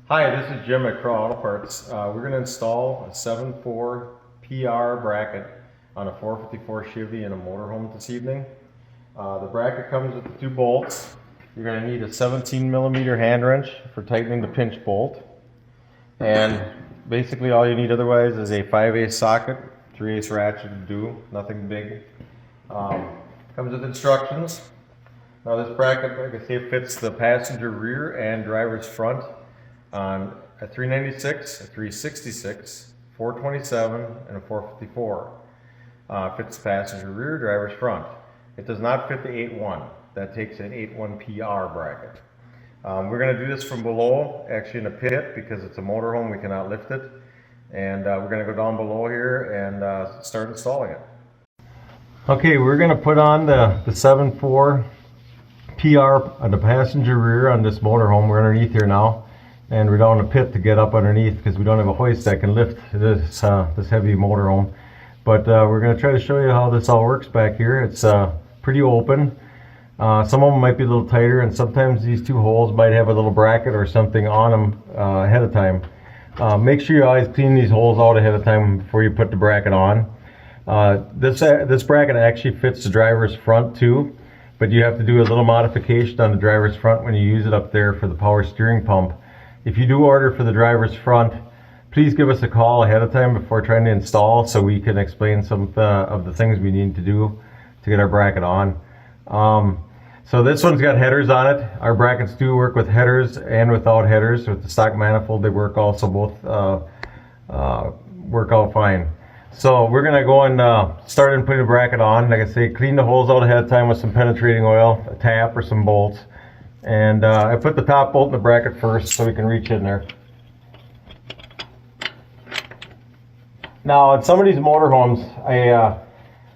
Hi, this is Jim at Crow Auto Parts. We're going to install a 7.4 PR bracket on a 454 Chevy in a motorhome this evening. The bracket comes with the two bolts. You're going to need a 17mm hand wrench for tightening the pinch bolt. And basically all you need otherwise is a 5/8 socket, 3/8 ratchet to do, nothing big. Comes with instructions. Now this bracket, like I say, fits the passenger rear and driver's front on a 396, a 366, 427, and a 454. Fits the passenger rear, driver's front. It does not fit the 8.1. That takes an 8.1 PR bracket. We're going to do this from below, actually in a pit, because it's a motorhome, we cannot lift it. And we're going to go down below here and start installing it. Okay, we're going to put on the 7.4 PR on the passenger rear on this motorhome. We're underneath here now. And we're down in a pit to get up underneath because we don't have a hoist that can lift this heavy motorhome. But we're going to try to show you how this all works back here. It's pretty open. Some of them might be a little tighter, and sometimes these two holes might have a little bracket or something on them ahead of time. Make sure you always clean these holes out ahead of time before you put the bracket on. This bracket actually fits the driver's front too, but you have to do a little modification on the driver's front when you use it up there for the power steering pump. If you do order for the driver's front, please give us a call ahead of time before trying to install so we can explain some of the things we need to do to get our bracket on. So this one's got headers on it. Our brackets do work with headers and without headers. With the stock manifold, they work also both work out fine. So we're going to go and start and put the bracket on. Like I say, clean the holes out ahead of time with some penetrating oil, a tap, or some bolts. And I put the top bolt in the bracket first so we can reach in there. Now in some of these motorhomes,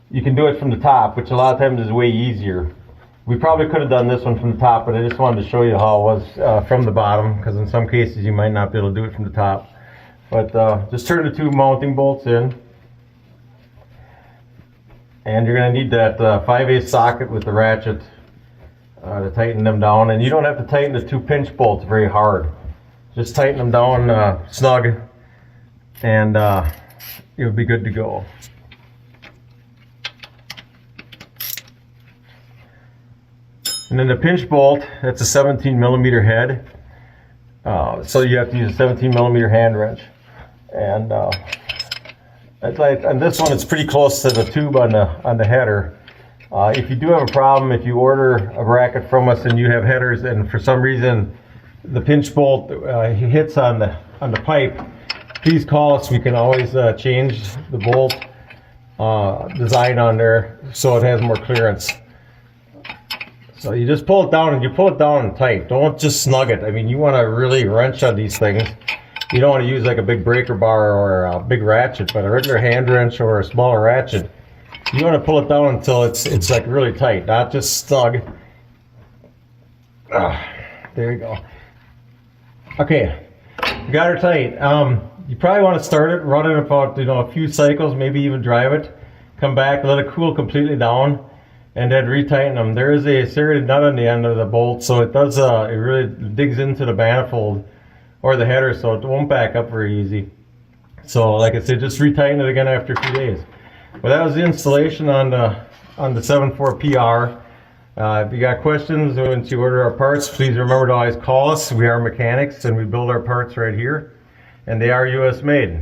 you can do it from the top, which a lot of times is way easier. We probably could have done this one from the top, but I just wanted to show you how it was from the bottom, because in some cases you might not be able to do it from the top. But just turn the two mounting bolts in. And you're going to need that 5/8 socket with the ratchet to tighten them down. And you don't have to tighten the two pinch bolts very hard. Just tighten them down snug, and you'll be good to go. And then the pinch bolt, that's a 17mm head. So you have to use a 17mm hand wrench. And on this one, it's pretty close to the tube on the header. If you do have a problem, if you order a bracket from us and you have headers and for some reason the pinch bolt hits on the pipe, please call us. We can always change the bolt design on there so it has more clearance. So you just pull it down, and you pull it down and tight. Don't just snug it. I mean, you want to really wrench on these things. You don't want to use like a big breaker bar or a big ratchet, but a regular hand wrench or a smaller ratchet. You want to pull it down until it's like really tight, not just snug. There you go. Okay, you got her tight. You probably want to start it, run it about a few cycles, maybe even drive it. Come back, let it cool completely down, and then retighten them. There is a serrated nut on the end of the bolt, so it does it really digs into the manifold or the header, so it won't back up very easy. So like I said, just retighten it again after a few days. Well, that was the installation on the 7.4 PR. If you got questions once you order our parts, please remember to always call us. We are mechanics and we build our parts right here, and they are US made.